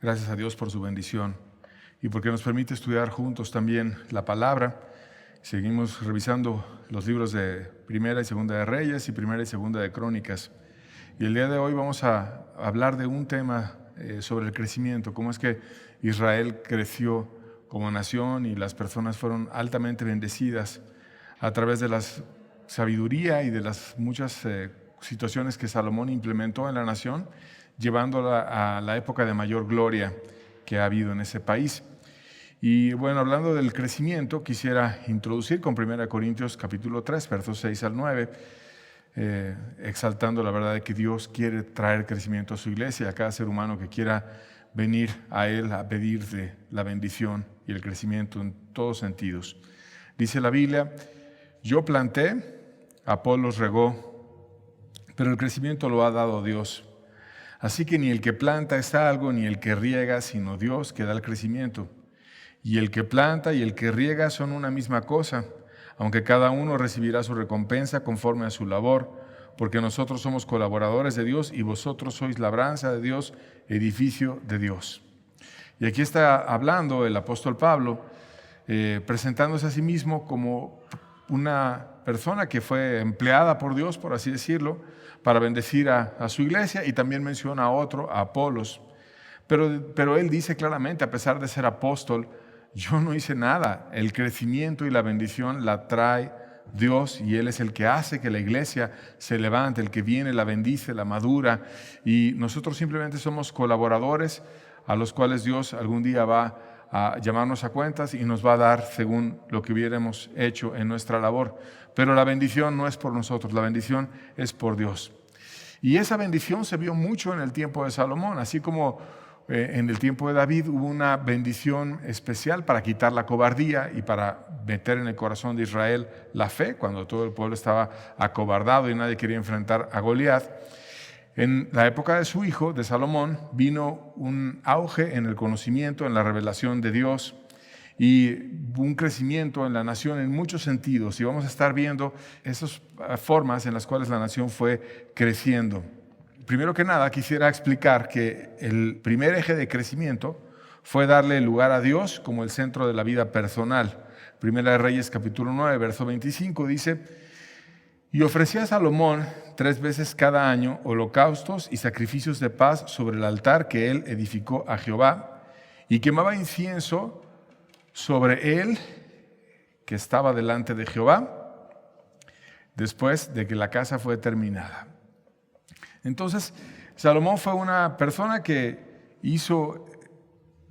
Gracias a Dios por su bendición y porque nos permite estudiar juntos también la palabra. Seguimos revisando los libros de Primera y Segunda de Reyes y Primera y Segunda de Crónicas. Y el día de hoy vamos a hablar de un tema sobre el crecimiento, cómo es que Israel creció como nación y las personas fueron altamente bendecidas a través de la sabiduría y de las muchas situaciones que Salomón implementó en la nación, llevándola a la época de mayor gloria que ha habido en ese país. Y bueno, hablando del crecimiento, quisiera introducir con 1 Corintios capítulo 3, versos 6 al 9, exaltando la verdad de que Dios quiere traer crecimiento a su iglesia, a cada ser humano que quiera venir a Él a pedirle la bendición y el crecimiento en todos sentidos. Dice la Biblia: yo planté, Apolos regó, pero el crecimiento lo ha dado Dios. Así que ni el que planta es algo, ni el que riega, sino Dios que da el crecimiento. Y el que planta y el que riega son una misma cosa, aunque cada uno recibirá su recompensa conforme a su labor, porque nosotros somos colaboradores de Dios y vosotros sois labranza de Dios, edificio de Dios. Y aquí está hablando el apóstol Pablo, presentándose a sí mismo como una persona que fue empleada por Dios, por así decirlo, para bendecir a su iglesia, y también menciona a otro, a Apolos. Pero él dice claramente, a pesar de ser apóstol, yo no hice nada. El crecimiento y la bendición la trae Dios, y Él es el que hace que la iglesia se levante, el que viene, la bendice, la madura, y nosotros simplemente somos colaboradores a los cuales Dios algún día va a llamarnos a cuentas y nos va a dar según lo que hubiéramos hecho en nuestra labor. Pero la bendición no es por nosotros, la bendición es por Dios. Y esa bendición se vio mucho en el tiempo de Salomón, así como en el tiempo de David hubo una bendición especial para quitar la cobardía y para meter en el corazón de Israel la fe, cuando todo el pueblo estaba acobardado y nadie quería enfrentar a Goliat. En la época de su hijo, de Salomón, vino un auge en el conocimiento, en la revelación de Dios, y un crecimiento en la nación en muchos sentidos. Y vamos a estar viendo esas formas en las cuales la nación fue creciendo. Primero que nada, quisiera explicar que el primer eje de crecimiento fue darle lugar a Dios como el centro de la vida personal. Primera de Reyes, capítulo 9, verso 25, dice: y ofrecía a Salomón 3 veces cada año holocaustos y sacrificios de paz sobre el altar que él edificó a Jehová, y quemaba incienso sobre él que estaba delante de Jehová, después de que la casa fue terminada. Entonces, Salomón fue una persona que hizo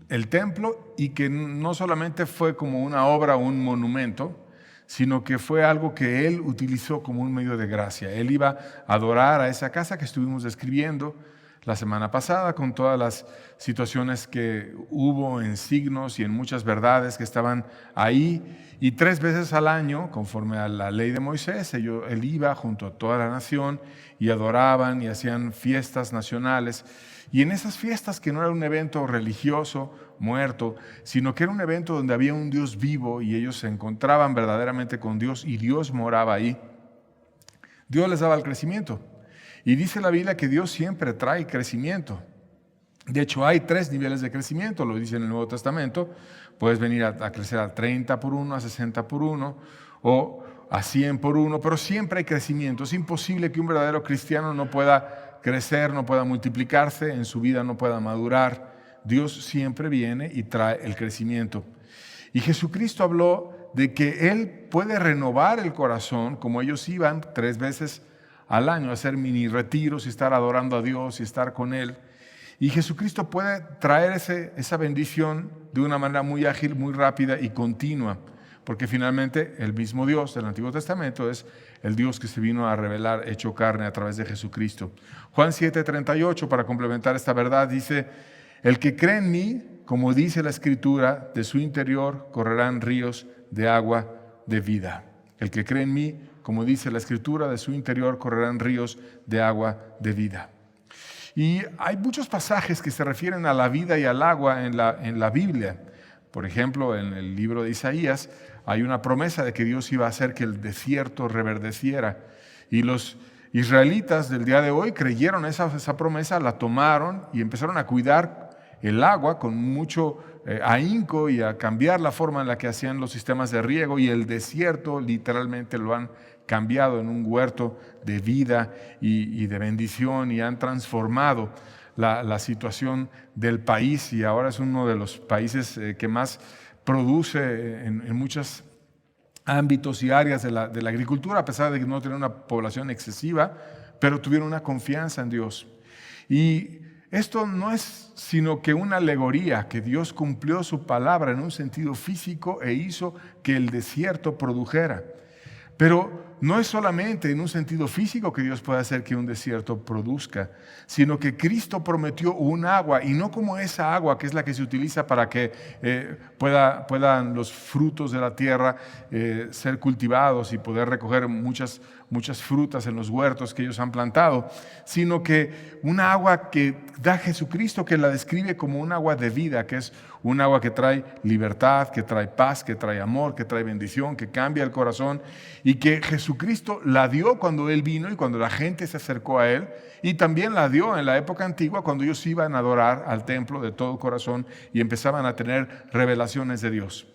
el templo, y que no solamente fue como una obra o un monumento, sino que fue algo que él utilizó como un medio de gracia. Él iba a adorar a esa casa que estuvimos describiendo la semana pasada, con todas las situaciones que hubo en signos y en muchas verdades que estaban ahí. Y 3 veces al año, conforme a la ley de Moisés, él iba junto a toda la nación y adoraban y hacían fiestas nacionales. Y en esas fiestas, que no era un evento religioso muerto, sino que era un evento donde había un Dios vivo y ellos se encontraban verdaderamente con Dios y Dios moraba ahí, Dios les daba el crecimiento. Y dice la Biblia que Dios siempre trae crecimiento. De hecho, hay 3 niveles de crecimiento, lo dice en el Nuevo Testamento. Puedes venir a crecer a 30 por 1, a 60 por 1 o a 100 por 1, pero siempre hay crecimiento. Es imposible que un verdadero cristiano no pueda crecer, no pueda multiplicarse, en su vida no pueda madurar. Dios siempre viene y trae el crecimiento. Y Jesucristo habló de que Él puede renovar el corazón, como ellos iban 3 veces al año a hacer mini retiros y estar adorando a Dios y estar con Él. Y Jesucristo puede traer esa bendición de una manera muy ágil, muy rápida y continua, porque finalmente el mismo Dios del Antiguo Testamento es el Dios que se vino a revelar hecho carne a través de Jesucristo. Juan 7:38, para complementar esta verdad, dice: el que cree en mí, como dice la Escritura, de su interior correrán ríos de agua de vida. El que cree en mí, como dice la Escritura, de su interior correrán ríos de agua de vida. Y hay muchos pasajes que se refieren a la vida y al agua en la Biblia. Por ejemplo, en el libro de Isaías hay una promesa de que Dios iba a hacer que el desierto reverdeciera. Y los israelitas del día de hoy creyeron esa promesa, la tomaron y empezaron a cuidar el agua con mucho ahínco y a cambiar la forma en la que hacían los sistemas de riego, y el desierto literalmente lo han cambiado en un huerto de vida y de bendición, y han transformado la situación del país, y ahora es uno de los países que más produce en muchos ámbitos y áreas de la agricultura, a pesar de que no tienen una población excesiva, pero tuvieron una confianza en Dios. Y esto no es sino que una alegoría, que Dios cumplió su palabra en un sentido físico e hizo que el desierto produjera. Pero no es solamente en un sentido físico que Dios puede hacer que un desierto produzca, sino que Cristo prometió un agua, y no como esa agua que es la que se utiliza para que puedan los frutos de la tierra ser cultivados y poder recoger muchas frutas en los huertos que ellos han plantado, sino que una agua que da Jesucristo, que la describe como un agua de vida, que es un agua que trae libertad, que trae paz, que trae amor, que trae bendición, que cambia el corazón, y que Jesucristo la dio cuando Él vino y cuando la gente se acercó a Él, y también la dio en la época antigua cuando ellos iban a adorar al templo de todo corazón y empezaban a tener revelaciones de Dios.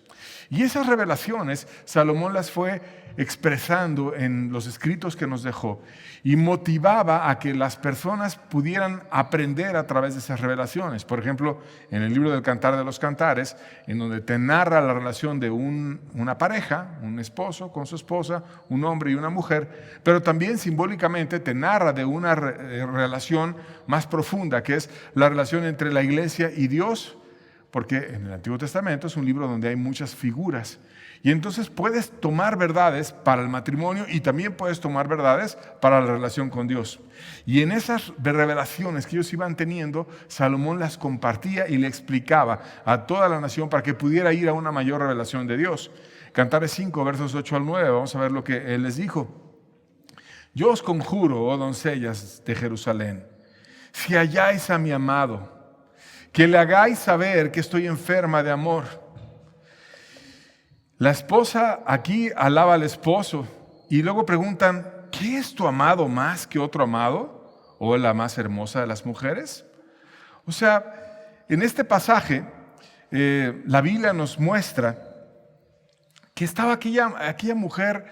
Y esas revelaciones Salomón las fue expresando en los escritos que nos dejó, y motivaba a que las personas pudieran aprender a través de esas revelaciones. Por ejemplo, en el libro del Cantar de los Cantares, en donde te narra la relación de una pareja, un esposo con su esposa, un hombre y una mujer, pero también simbólicamente te narra de una relación más profunda, que es la relación entre la iglesia y Dios, porque en el Antiguo Testamento es un libro donde hay muchas figuras. Y entonces puedes tomar verdades para el matrimonio y también puedes tomar verdades para la relación con Dios. Y en esas revelaciones que ellos iban teniendo, Salomón las compartía y le explicaba a toda la nación para que pudiera ir a una mayor revelación de Dios. Cantares 5, versos 8 al 9, vamos a ver lo que él les dijo. Yo os conjuro, oh doncellas de Jerusalén, si halláis a mi amado, que le hagáis saber que estoy enferma de amor. La esposa aquí alaba al esposo y luego preguntan, ¿qué es tu amado más que otro amado? ¿O la más hermosa de las mujeres? O sea, en este pasaje la Biblia nos muestra que estaba aquella mujer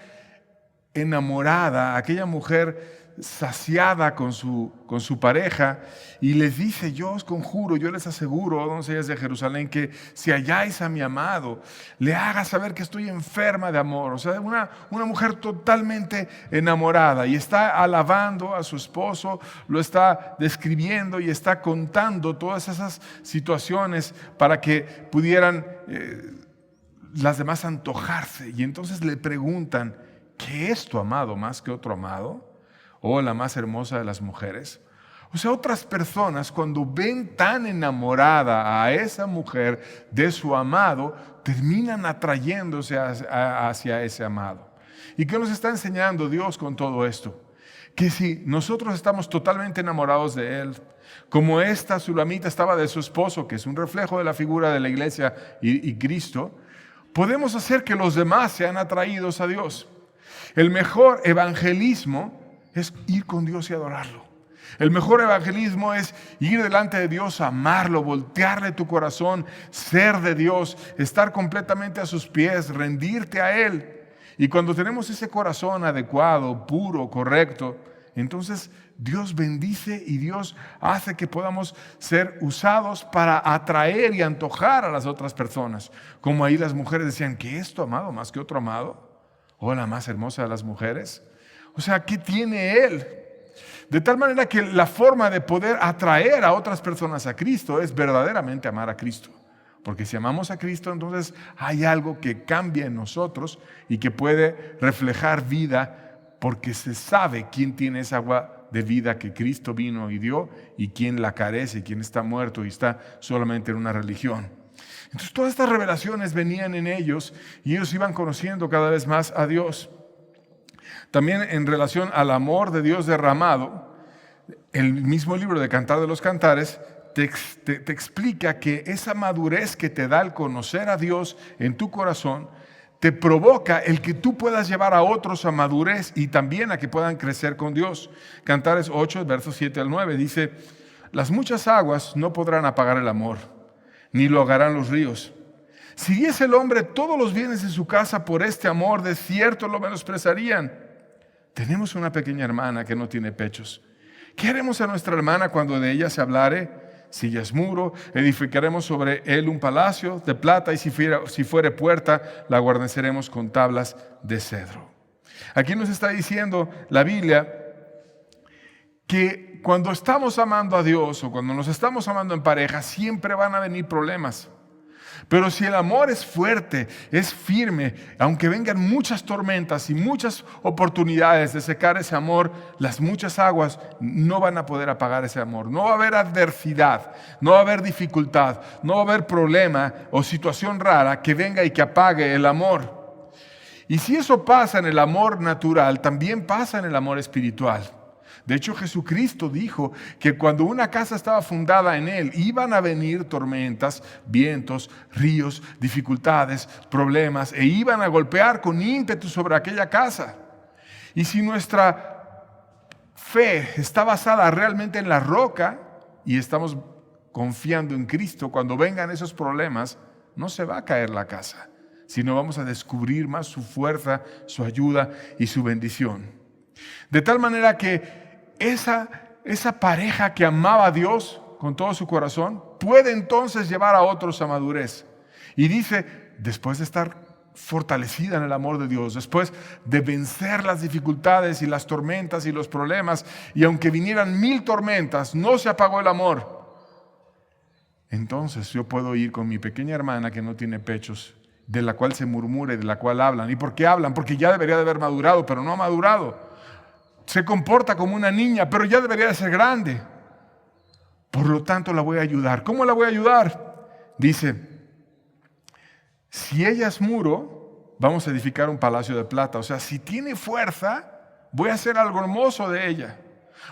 enamorada, aquella mujer saciada con su pareja, y les dice, yo os conjuro, yo les aseguro, doncellas de Jerusalén, que si halláis a mi amado, le haga saber que estoy enferma de amor. O sea, una mujer totalmente enamorada, y está alabando a su esposo, lo está describiendo y está contando todas esas situaciones para que pudieran las demás antojarse. Y entonces le preguntan, ¿qué es tu amado más que otro amado? ¿O la más hermosa de las mujeres? O sea, otras personas cuando ven tan enamorada a esa mujer de su amado, terminan atrayéndose hacia ese amado. ¿Y qué nos está enseñando Dios con todo esto? Que si nosotros estamos totalmente enamorados de Él, como esta Sulamita estaba de su esposo, que es un reflejo de la figura de la iglesia y Cristo, podemos hacer que los demás sean atraídos a Dios. El mejor evangelismo es ir con Dios y adorarlo. El mejor evangelismo es ir delante de Dios, amarlo, voltearle tu corazón, ser de Dios, estar completamente a sus pies, rendirte a Él. Y cuando tenemos ese corazón adecuado, puro, correcto, entonces Dios bendice y Dios hace que podamos ser usados para atraer y antojar a las otras personas. Como ahí las mujeres decían, ¿qué es tu amado más que otro amado? ¿O la más hermosa de las mujeres? O sea, ¿qué tiene Él? De tal manera que la forma de poder atraer a otras personas a Cristo es verdaderamente amar a Cristo. Porque si amamos a Cristo, entonces hay algo que cambia en nosotros y que puede reflejar vida, porque se sabe quién tiene esa agua de vida que Cristo vino y dio, y quién la carece, quién está muerto y está solamente en una religión. Entonces todas estas revelaciones venían en ellos y ellos iban conociendo cada vez más a Dios. También en relación al amor de Dios derramado, el mismo libro de Cantar de los Cantares te explica que esa madurez que te da el conocer a Dios en tu corazón te provoca el que tú puedas llevar a otros a madurez y también a que puedan crecer con Dios. Cantares 8, versos 7 al 9 dice, Las muchas aguas no podrán apagar el amor, ni lo ahogarán los ríos. Si diese el hombre todos los bienes de su casa por este amor, de cierto lo menospreciarían. Tenemos una pequeña hermana que no tiene pechos. ¿Qué haremos a nuestra hermana cuando de ella se hablare? Si ella es muro, edificaremos sobre él un palacio de plata, y si fuere puerta, la guarneceremos con tablas de cedro. Aquí nos está diciendo la Biblia que cuando estamos amando a Dios o cuando nos estamos amando en pareja, siempre van a venir problemas. Pero si el amor es fuerte, es firme, aunque vengan muchas tormentas y muchas oportunidades de secar ese amor, las muchas aguas no van a poder apagar ese amor. No va a haber adversidad, no va a haber dificultad, no va a haber problema o situación rara que venga y que apague el amor. Y si eso pasa en el amor natural, también pasa en el amor espiritual. De hecho, Jesucristo dijo que cuando una casa estaba fundada en Él, iban a venir tormentas, vientos, ríos, dificultades, problemas, e iban a golpear con ímpetu sobre aquella casa. Y si nuestra fe está basada realmente en la roca y estamos confiando en Cristo, cuando vengan esos problemas, no se va a caer la casa, sino vamos a descubrir más su fuerza, su ayuda y su bendición. De tal manera que esa pareja que amaba a Dios con todo su corazón puede entonces llevar a otros a madurez. Y dice, después de estar fortalecida en el amor de Dios, después de vencer las dificultades y las tormentas y los problemas, y aunque vinieran 1000 tormentas, no se apagó el amor. Entonces yo puedo ir con mi pequeña hermana que no tiene pechos, de la cual se murmura y de la cual hablan. ¿Y por qué hablan? Porque ya debería de haber madurado, pero no ha madurado. Se comporta como una niña, pero ya debería de ser grande. Por lo tanto, la voy a ayudar. ¿Cómo la voy a ayudar? Dice, si ella es muro, vamos a edificar un palacio de plata. O sea, si tiene fuerza, voy a hacer algo hermoso de ella.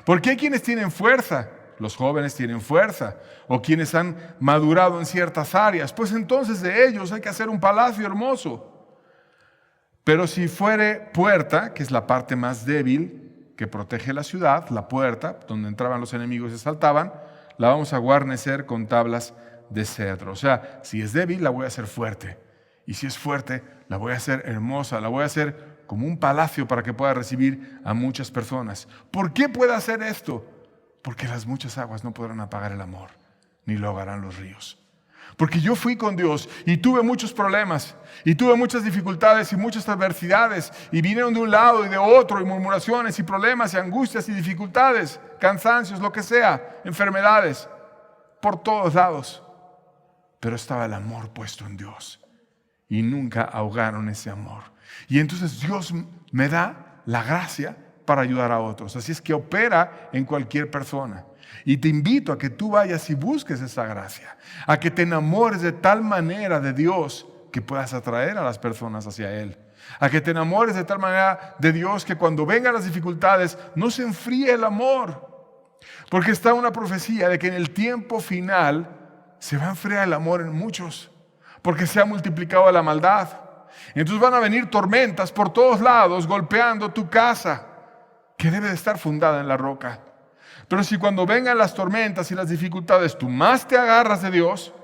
Porque hay quienes tienen fuerza. Los jóvenes tienen fuerza. O quienes han madurado en ciertas áreas. Pues entonces de ellos hay que hacer un palacio hermoso. Pero si fuere puerta, que es la parte más débil, que protege la ciudad, la puerta, donde entraban los enemigos y saltaban, la vamos a guarnecer con tablas de cedro. O sea, si es débil, la voy a hacer fuerte. Y si es fuerte, la voy a hacer hermosa, la voy a hacer como un palacio para que pueda recibir a muchas personas. ¿Por qué puede hacer esto? Porque las muchas aguas no podrán apagar el amor, ni lo ahogarán los ríos. Porque yo fui con Dios y tuve muchos problemas y tuve muchas dificultades y muchas adversidades y vinieron de un lado y de otro y murmuraciones y problemas y angustias y dificultades, cansancios, lo que sea, enfermedades, por todos lados. Pero estaba el amor puesto en Dios y nunca ahogaron ese amor. Y entonces Dios me da la gracia para ayudar a otros. Así es que opera en cualquier persona. Y te invito a que tú vayas y busques esa gracia, a que te enamores de tal manera de Dios que puedas atraer a las personas hacia Él, a que te enamores de tal manera de Dios que cuando vengan las dificultades no se enfríe el amor, porque está una profecía de que en el tiempo final se va a enfriar el amor en muchos, porque se ha multiplicado la maldad. Entonces van a venir tormentas por todos lados golpeando tu casa, que debe de estar fundada en la roca. Pero si cuando vengan las tormentas y las dificultades, tú más te agarras de Dios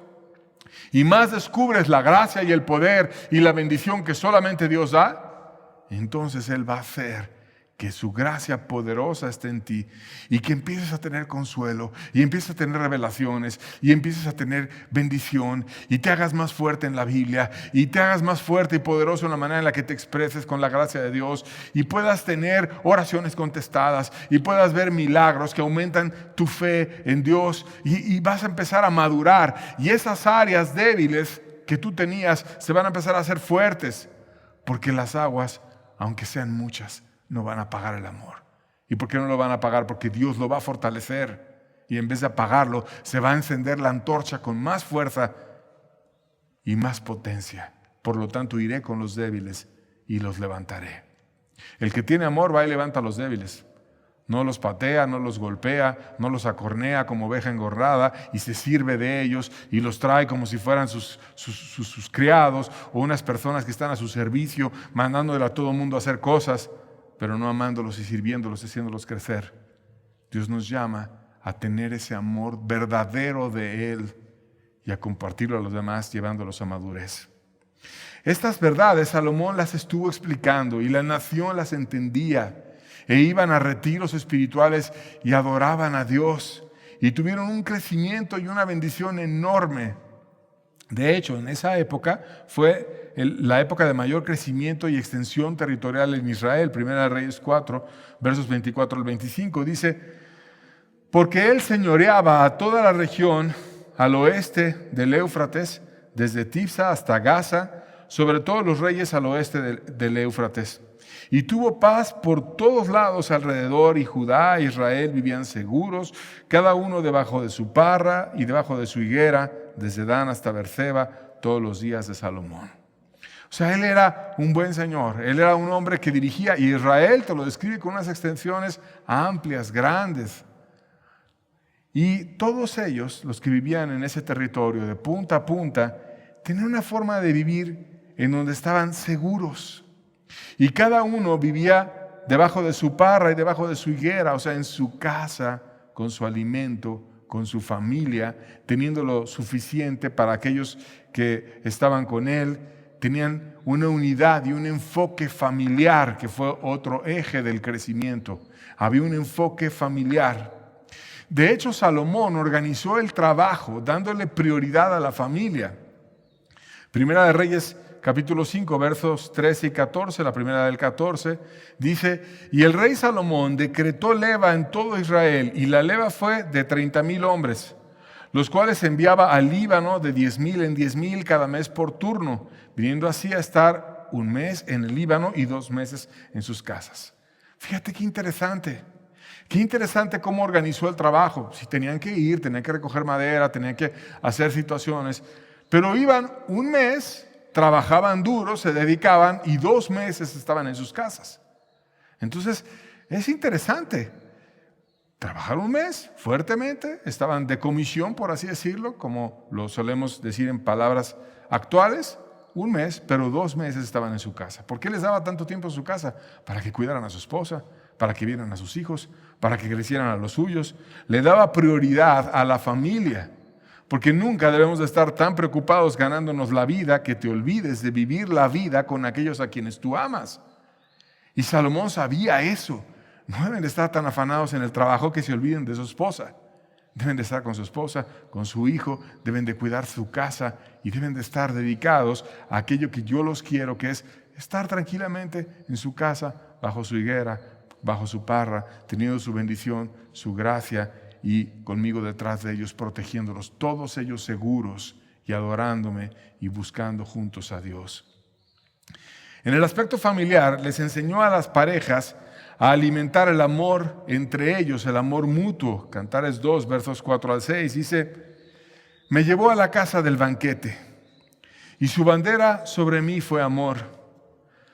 y más descubres la gracia y el poder y la bendición que solamente Dios da, entonces Él va a hacer que su gracia poderosa esté en ti y que empieces a tener consuelo y empieces a tener revelaciones y empieces a tener bendición y te hagas más fuerte en la Biblia y te hagas más fuerte y poderoso en la manera en la que te expreses con la gracia de Dios y puedas tener oraciones contestadas y puedas ver milagros que aumentan tu fe en Dios y vas a empezar a madurar y esas áreas débiles que tú tenías se van a empezar a hacer fuertes porque las aguas, aunque sean muchas, no van a apagar el amor. ¿Y por qué no lo van a apagar? Porque Dios lo va a fortalecer y en vez de apagarlo se va a encender la antorcha con más fuerza y más potencia. Por lo tanto iré con los débiles y los levantaré. El que tiene amor va y levanta a los débiles. No los patea, no los golpea, no los acornea como oveja engorrada y se sirve de ellos y los trae como si fueran sus criados o unas personas que están a su servicio mandándole a todo el mundo a hacer cosas, pero no amándolos y sirviéndolos, haciéndolos crecer. Dios nos llama a tener ese amor verdadero de Él y a compartirlo a los demás, llevándolos a madurez. Estas verdades Salomón las estuvo explicando y la nación las entendía, e iban a retiros espirituales y adoraban a Dios, y tuvieron un crecimiento y una bendición enorme. De hecho, en esa época fue la época de mayor crecimiento y extensión territorial en Israel. Primera de Reyes 4, versos 24 al 25, dice: porque él señoreaba a toda la región al oeste del Éufrates, desde Tifsa hasta Gaza, sobre todos los reyes al oeste del Éufrates. Y tuvo paz por todos lados alrededor, y Judá e Israel vivían seguros, cada uno debajo de su parra y debajo de su higuera, desde Dan hasta Beerseba, todos los días de Salomón. O sea, él era un buen señor, él era un hombre que dirigía, y Israel te lo describe con unas extensiones amplias, grandes. Y todos ellos, los que vivían en ese territorio de punta a punta, tenían una forma de vivir en donde estaban seguros. Y cada uno vivía debajo de su parra y debajo de su higuera, o sea, en su casa, con su alimento, con su familia, teniendo lo suficiente para aquellos que estaban con él. Tenían una unidad y un enfoque familiar, que fue otro eje del crecimiento. Había un enfoque familiar. De hecho, Salomón organizó el trabajo dándole prioridad a la familia. Primera de Reyes, capítulo 5, versos 13 y 14, la primera del 14, dice: y el rey Salomón decretó leva en todo Israel, y la leva fue de 30,000 hombres, los cuales enviaba al Líbano de 10,000 en 10,000 cada mes por turno, viniendo así a estar un mes en el Líbano y 2 meses en sus casas. Fíjate qué interesante. Qué interesante cómo organizó el trabajo. Si tenían que ir, tenían que recoger madera, tenían que hacer situaciones, pero iban un mes, trabajaban duro, se dedicaban, y 2 meses estaban en sus casas. Entonces, es interesante. Trabajaron un mes fuertemente, estaban de comisión, por así decirlo, como lo solemos decir en palabras actuales. Un mes, pero 2 meses estaban en su casa. ¿Por qué les daba tanto tiempo en su casa? Para que cuidaran a su esposa, para que vieran a sus hijos, para que crecieran a los suyos. Le daba prioridad a la familia. Porque nunca debemos de estar tan preocupados ganándonos la vida que te olvides de vivir la vida con aquellos a quienes tú amas. Y Salomón sabía eso. No deben de estar tan afanados en el trabajo que se olviden de su esposa. Deben de estar con su esposa, con su hijo, deben de cuidar su casa y deben de estar dedicados a aquello que yo los quiero, que es estar tranquilamente en su casa, bajo su higuera, bajo su parra, teniendo su bendición, su gracia, y conmigo detrás de ellos, protegiéndolos, todos ellos seguros y adorándome y buscando juntos a Dios. En el aspecto familiar, les enseñó a las parejas a alimentar el amor entre ellos, el amor mutuo. Cantares 2, versos 4 al 6, dice: me llevó a la casa del banquete, y su bandera sobre mí fue amor.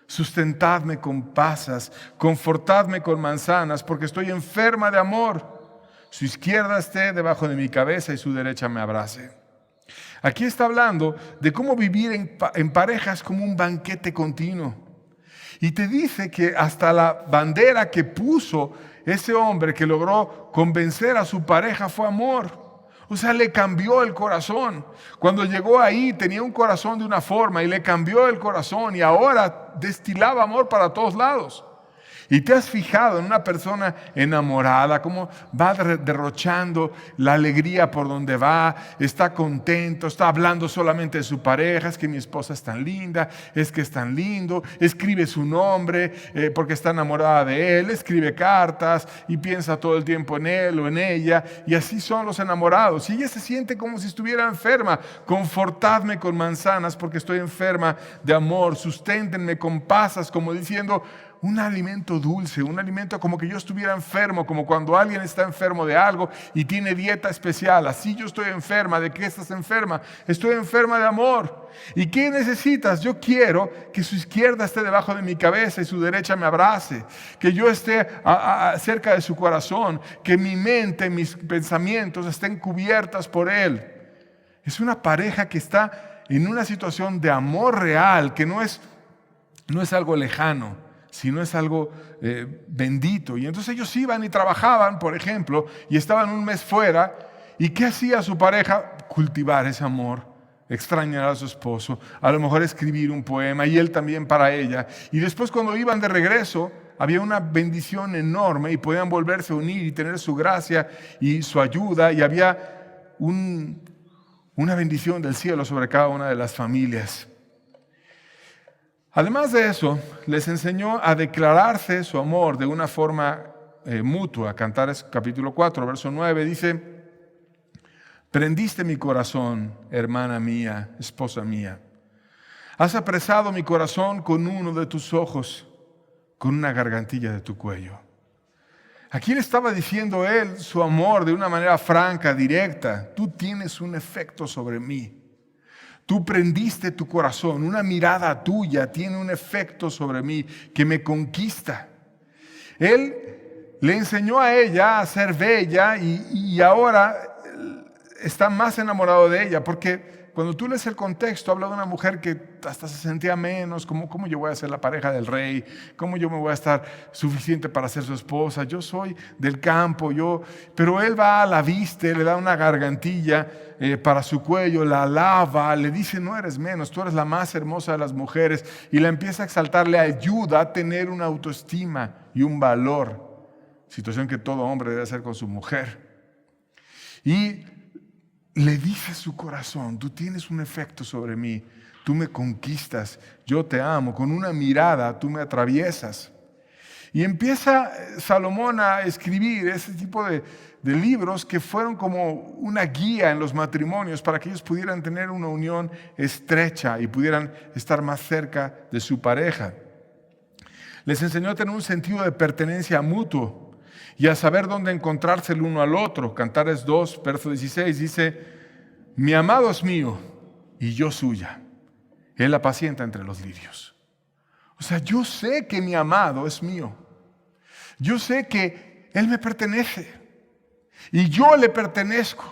Sustentadme con pasas, confortadme con manzanas, porque estoy enferma de amor. Su izquierda esté debajo de mi cabeza y su derecha me abrace. Aquí está hablando de cómo vivir en parejas como un banquete continuo. Y te dice que hasta la bandera que puso ese hombre que logró convencer a su pareja fue amor. O sea, le cambió el corazón. Cuando llegó ahí tenía un corazón de una forma y le cambió el corazón, y ahora destilaba amor para todos lados. Y te has fijado en una persona enamorada, cómo va derrochando la alegría por donde va, está contento, está hablando solamente de su pareja: es que mi esposa es tan linda, es que es tan lindo, escribe su nombre porque está enamorada de él, escribe cartas y piensa todo el tiempo en él o en ella, y así son los enamorados. Y ella se siente como si estuviera enferma. Confortadme con manzanas porque estoy enferma de amor, susténtenme con pasas, como diciendo, un alimento dulce, un alimento como que yo estuviera enfermo, como cuando alguien está enfermo de algo y tiene dieta especial. Así yo estoy enferma. ¿De qué estás enferma? Estoy enferma de amor. ¿Y qué necesitas? Yo quiero que su izquierda esté debajo de mi cabeza y su derecha me abrace, que yo esté cerca de su corazón, que mi mente, mis pensamientos estén cubiertas por él. Es una pareja que está en una situación de amor real, que no es algo lejano, si no es algo bendito. Y entonces ellos iban y trabajaban, por ejemplo, y estaban un mes fuera. ¿Y qué hacía su pareja? Cultivar ese amor, extrañar a su esposo, a lo mejor escribir un poema y él también para ella. Y después cuando iban de regreso, había una bendición enorme y podían volverse a unir y tener su gracia y su ayuda. Y había una bendición del cielo sobre cada una de las familias. Además de eso, les enseñó a declararse su amor de una forma mutua. Cantares capítulo 4, verso 9 dice: prendiste mi corazón, hermana mía, esposa mía. Has apresado mi corazón con uno de tus ojos, con una gargantilla de tu cuello. ¿A quién estaba diciendo él su amor de una manera franca, directa? Tú tienes un efecto sobre mí. Tú prendiste tu corazón, una mirada tuya tiene un efecto sobre mí que me conquista. Él le enseñó a ella a ser bella y ahora está más enamorado de ella, porque cuando tú lees el contexto, habla de una mujer que hasta se sentía menos, ¿cómo yo voy a ser la pareja del rey? ¿Cómo yo me voy a estar suficiente para ser su esposa? Yo soy del campo, pero él va, la viste, le da una gargantilla para su cuello, la lava, le dice: no eres menos, tú eres la más hermosa de las mujeres, y la empieza a exaltar, le ayuda a tener una autoestima y un valor, situación que todo hombre debe hacer con su mujer. Y le dice su corazón: tú tienes un efecto sobre mí, tú me conquistas, yo te amo, con una mirada tú me atraviesas. Y empieza Salomón a escribir ese tipo de libros que fueron como una guía en los matrimonios para que ellos pudieran tener una unión estrecha y pudieran estar más cerca de su pareja. Les enseñó a tener un sentido de pertenencia mutuo y a saber dónde encontrarse el uno al otro. Cantares 2, verso 16 dice: mi amado es mío y yo suya. Él apacienta entre los lirios. O sea, yo sé que mi amado es mío. Yo sé que Él me pertenece y yo le pertenezco.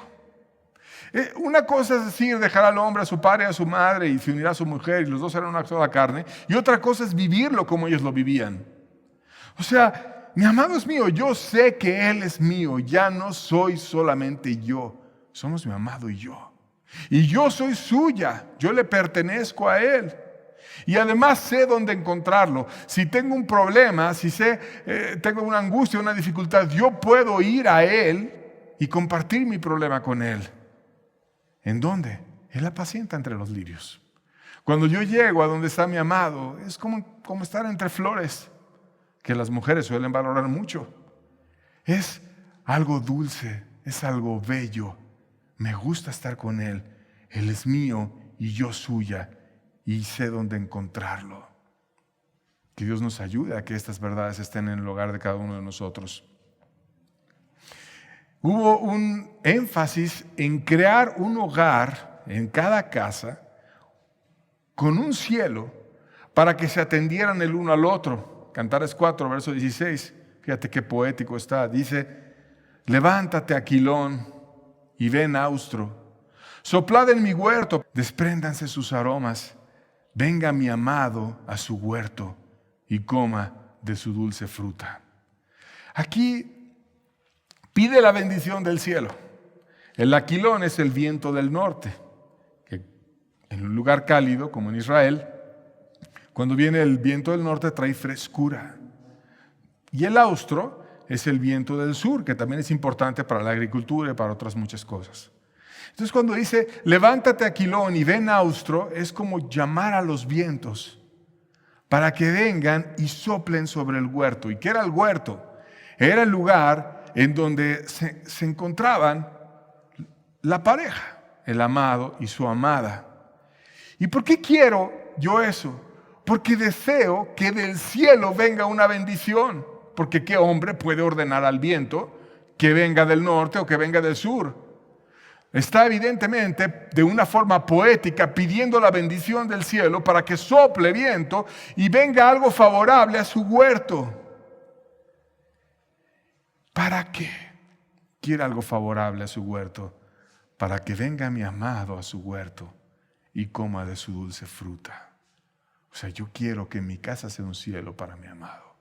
Una cosa es decir, dejar al hombre a su padre y a su madre y se unirá a su mujer y los dos serán una sola carne. Y otra cosa es vivirlo como ellos lo vivían. O sea, mi amado es mío, yo sé que Él es mío, ya no soy solamente yo, somos mi amado y yo. Y yo soy suya, yo le pertenezco a Él. Y además sé dónde encontrarlo. Si tengo un problema, si tengo una angustia, una dificultad, yo puedo ir a Él y compartir mi problema con Él. ¿En dónde? Él apacienta entre los lirios. Cuando yo llego a donde está mi amado, es como estar entre flores, que las mujeres suelen valorar mucho. Es algo dulce, es algo bello. Me gusta estar con Él. Él es mío y yo suya. Y sé dónde encontrarlo. Que Dios nos ayude a que estas verdades estén en el hogar de cada uno de nosotros. Hubo un énfasis en crear un hogar en cada casa con un cielo para que se atendieran el uno al otro. Cantares 4, verso 16. Fíjate qué poético está. Dice: levántate, Aquilón, y ven, austro. Soplad en mi huerto, despréndanse sus aromas. Venga mi amado a su huerto y coma de su dulce fruta. Aquí pide la bendición del cielo. El aquilón es el viento del norte, que en un lugar cálido como en Israel, cuando viene el viento del norte trae frescura. Y el austro es el viento del sur, que también es importante para la agricultura y para otras muchas cosas. Entonces cuando dice, levántate, Aquilón, y ven, austro, es como llamar a los vientos para que vengan y soplen sobre el huerto. ¿Y qué era el huerto? Era el lugar en donde se encontraban la pareja, el amado y su amada. ¿Y por qué quiero yo eso? Porque deseo que del cielo venga una bendición. Porque ¿qué hombre puede ordenar al viento que venga del norte o que venga del sur? Está evidentemente de una forma poética pidiendo la bendición del cielo para que sople viento y venga algo favorable a su huerto. ¿Para qué quiere algo favorable a su huerto? Para que venga mi amado a su huerto y coma de su dulce fruta. O O sea, yo quiero que mi casa sea un cielo para mi amado.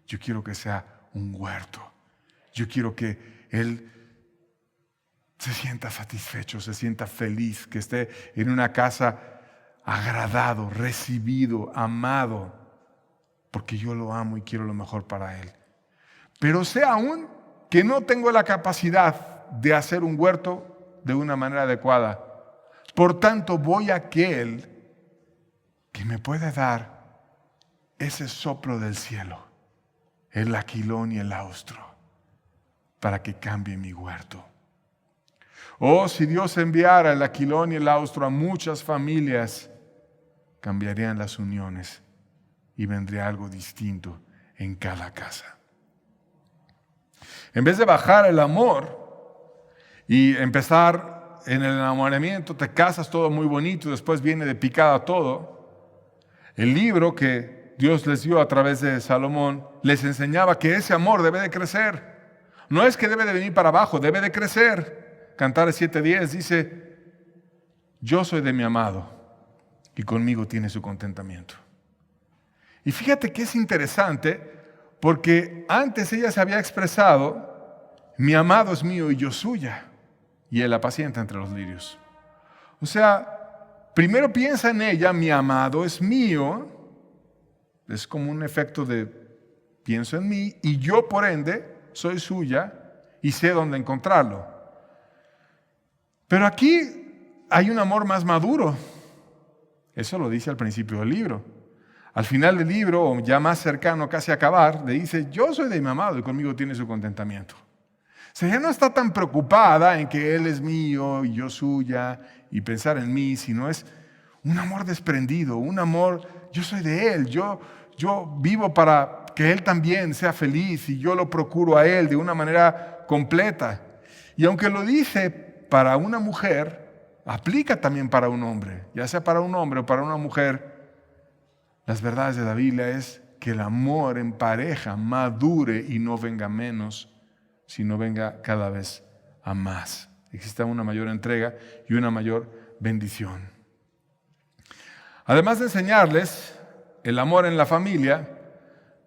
Yo quiero que sea un huerto. Yo quiero que Él se sienta satisfecho, se sienta feliz, que esté en una casa agradado, recibido, amado, porque yo lo amo y quiero lo mejor para Él. Pero sé aún que no tengo la capacidad de hacer un huerto de una manera adecuada. Por tanto, voy a aquel que me puede dar ese soplo del cielo, el aquilón y el austro, para que cambie mi huerto. Oh, si Dios enviara el aquilón y el austro a muchas familias, cambiarían las uniones y vendría algo distinto en cada casa. En vez de bajar el amor y empezar en el enamoramiento, te casas todo muy bonito y después viene de picada todo, el libro que Dios les dio a través de Salomón les enseñaba que ese amor debe de crecer. No es que debe de venir para abajo, debe de crecer. Cantares 7:10 dice, yo soy de mi amado y conmigo tiene su contentamiento. Y fíjate que es interesante porque antes ella se había expresado, mi amado es mío y yo suya, y él apacienta entre los lirios. O sea, primero piensa en ella, mi amado es mío, es como un efecto de pienso en mí y yo por ende soy suya y sé dónde encontrarlo. Pero aquí hay un amor más maduro, eso lo dice al principio del libro. Al final del libro, o ya más cercano casi a acabar, le dice, yo soy de mi amado y conmigo tiene su contentamiento. O sea, ella no está tan preocupada en que él es mío y yo suya y pensar en mí, sino es un amor desprendido, un amor, yo soy de él, yo vivo para que él también sea feliz y yo lo procuro a él de una manera completa. Y aunque lo dice para una mujer, aplica también para un hombre, ya sea para un hombre o para una mujer. Las verdades de la Biblia es que el amor en pareja madure y no venga menos, sino venga cada vez a más. Exista una mayor entrega y una mayor bendición. Además de enseñarles el amor en la familia,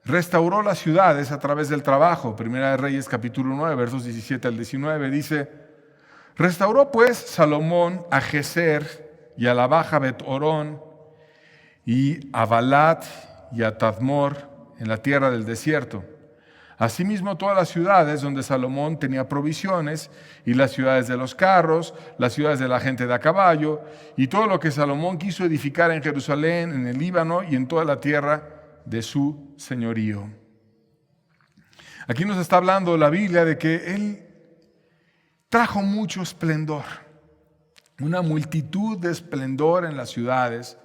restauró las ciudades a través del trabajo. Primera de Reyes capítulo 9, versos 17 al 19 dice, restauró pues Salomón a Geser y a la baja Bet-Orón y a Balat y a Tadmor en la tierra del desierto. Asimismo todas las ciudades donde Salomón tenía provisiones y las ciudades de los carros, las ciudades de la gente de a caballo y todo lo que Salomón quiso edificar en Jerusalén, en el Líbano y en toda la tierra de su señorío. Aquí nos está hablando la Biblia de que él trajo mucho esplendor, una multitud de esplendor en las ciudades,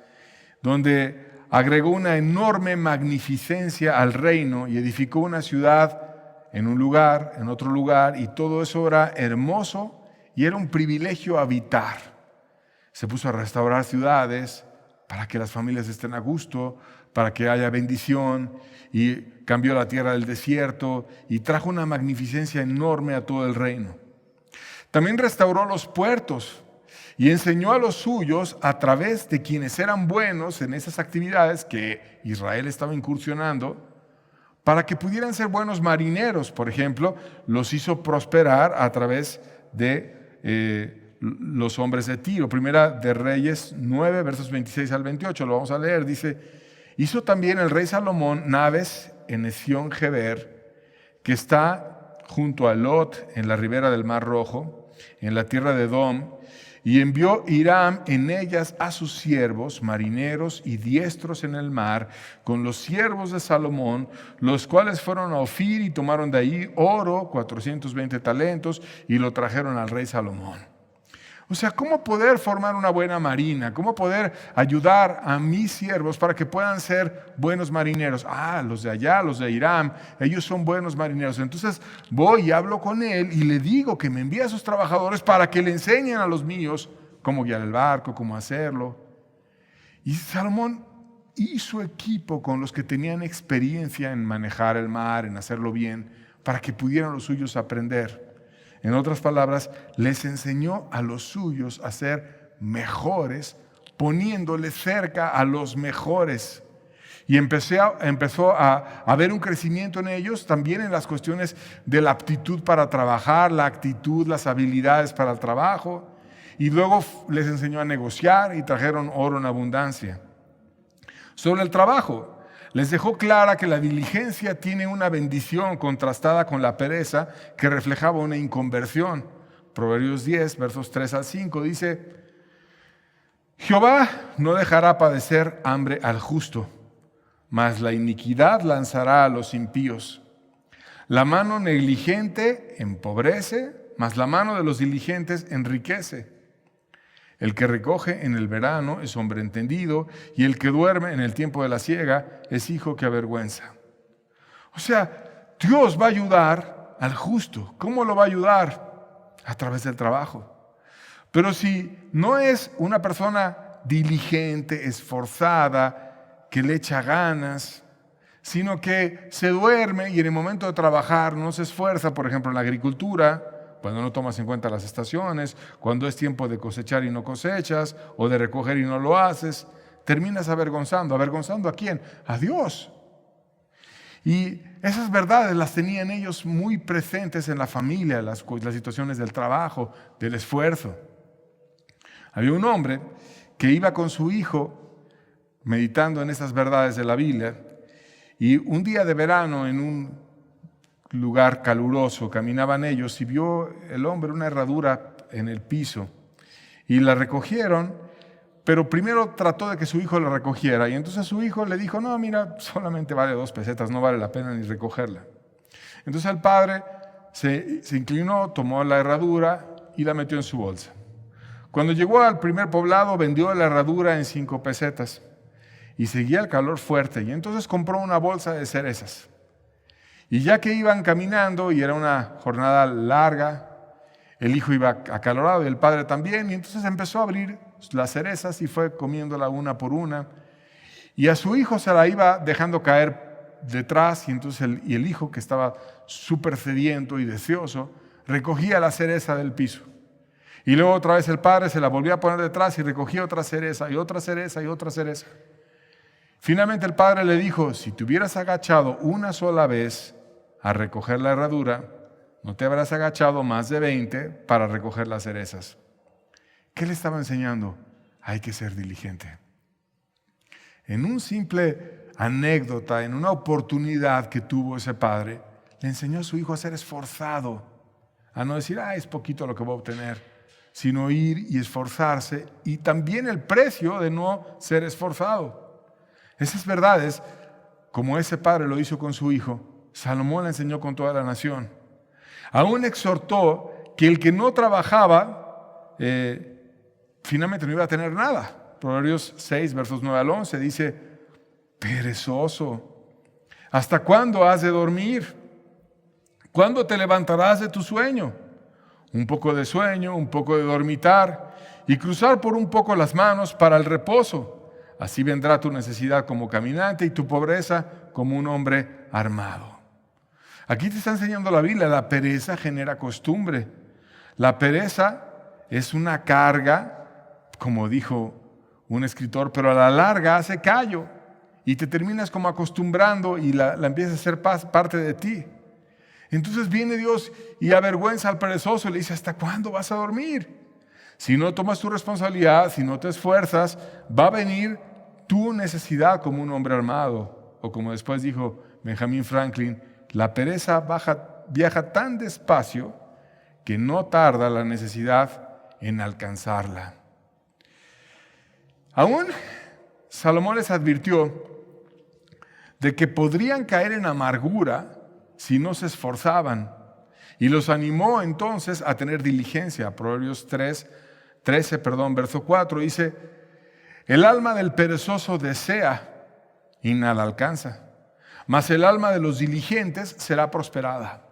donde agregó una enorme magnificencia al reino y edificó una ciudad en un lugar, en otro lugar, y todo eso era hermoso y era un privilegio habitar. Se puso a restaurar ciudades para que las familias estén a gusto, para que haya bendición, y cambió la tierra del desierto y trajo una magnificencia enorme a todo el reino. También restauró los puertos y enseñó a los suyos a través de quienes eran buenos en esas actividades que Israel estaba incursionando, para que pudieran ser buenos marineros. Por ejemplo, los hizo prosperar a través de los hombres de Tiro. Primera de Reyes 9, versos 26 al 28, lo vamos a leer. Dice, hizo también el rey Salomón naves en Ezión-Geber, que está junto a Lot en la ribera del Mar Rojo, en la tierra de Edom, y envió Hiram en ellas a sus siervos, marineros y diestros en el mar, con los siervos de Salomón, los cuales fueron a Ofir y tomaron de ahí oro, 420 talentos, y lo trajeron al rey Salomón. O sea, ¿cómo poder formar una buena marina? ¿Cómo poder ayudar a mis siervos para que puedan ser buenos marineros? Los de allá, los de Hiram, ellos son buenos marineros. Entonces voy y hablo con él y le digo que me envíe a sus trabajadores para que le enseñen a los míos cómo guiar el barco, cómo hacerlo. Y Salomón hizo equipo con los que tenían experiencia en manejar el mar, en hacerlo bien, para que pudieran los suyos aprender. En otras palabras, les enseñó a los suyos a ser mejores poniéndole cerca a los mejores. Y empezó a haber un crecimiento en ellos, también en las cuestiones de la aptitud para trabajar, la actitud, las habilidades para el trabajo. Y luego les enseñó a negociar y trajeron oro en abundancia. Sobre el trabajo, les dejó clara que la diligencia tiene una bendición contrastada con la pereza que reflejaba una inconversión. Proverbios 10, versos 3 al 5 dice: Jehová no dejará padecer hambre al justo, mas la iniquidad lanzará a los impíos. La mano negligente empobrece, mas la mano de los diligentes enriquece. El que recoge en el verano es hombre entendido, y el que duerme en el tiempo de la siega es hijo que avergüenza. O sea, Dios va a ayudar al justo. ¿Cómo lo va a ayudar? A través del trabajo. Pero si no es una persona diligente, esforzada, que le echa ganas, sino que se duerme y en el momento de trabajar no se esfuerza, por ejemplo en la agricultura, cuando no tomas en cuenta las estaciones, cuando es tiempo de cosechar y no cosechas, o de recoger y no lo haces, terminas avergonzando. ¿Avergonzando a quién? A Dios. Y esas verdades las tenían ellos muy presentes en la familia, las situaciones del trabajo, del esfuerzo. Había un hombre que iba con su hijo meditando en esas verdades de la Biblia, y un día de verano en un lugar caluroso caminaban ellos y vio el hombre una herradura en el piso y la recogieron, pero primero trató de que su hijo la recogiera, y entonces su hijo le dijo: no, mira, solamente vale 2 pesetas, no vale la pena ni recogerla. Entonces el padre se inclinó, tomó la herradura y la metió en su bolsa. Cuando llegó al primer poblado, vendió la herradura en 5 pesetas y seguía el calor fuerte, y entonces compró una bolsa de cerezas. Y ya que iban caminando y era una jornada larga, el hijo iba acalorado y el padre también, y entonces empezó a abrir las cerezas y fue comiéndola una por una, y a su hijo se la iba dejando caer detrás, y entonces el hijo, que estaba súper sediento y deseoso, recogía la cereza del piso. Y luego otra vez el padre se la volvía a poner detrás y recogía otra cereza y otra cereza y otra cereza. Finalmente el padre le dijo: si te hubieras agachado una sola vez a recoger la herradura, no te habrás agachado más de 20 para recoger las cerezas. ¿Qué le estaba enseñando? Hay que ser diligente. En un simple anécdota, en una oportunidad que tuvo ese padre, le enseñó a su hijo a ser esforzado, a no decir: es poquito lo que voy a obtener, sino ir y esforzarse, y también el precio de no ser esforzado. Esas verdades, como ese padre lo hizo con su hijo, Salomón le enseñó con toda la nación. Aún exhortó que el que no trabajaba, finalmente no iba a tener nada. Proverbios 6, versos 9 al 11 dice: perezoso, ¿hasta cuándo has de dormir? ¿Cuándo te levantarás de tu sueño? Un poco de sueño, un poco de dormitar, y cruzar por un poco las manos para el reposo. Así vendrá tu necesidad como caminante y tu pobreza como un hombre armado. Aquí te está enseñando la Biblia: la pereza genera costumbre. La pereza es una carga, como dijo un escritor, pero a la larga hace callo y te terminas como acostumbrando y la empiezas a ser parte de ti. Entonces viene Dios y avergüenza al perezoso y le dice: ¿hasta cuándo vas a dormir? Si no tomas tu responsabilidad, si no te esfuerzas, va a venir tu necesidad como un hombre armado. O como después dijo Benjamin Franklin: la pereza viaja tan despacio que no tarda la necesidad en alcanzarla. Aún Salomón les advirtió de que podrían caer en amargura si no se esforzaban, y los animó entonces a tener diligencia. Proverbios 13, verso 4 dice: el alma del perezoso desea y nada alcanza, mas el alma de los diligentes será prosperada.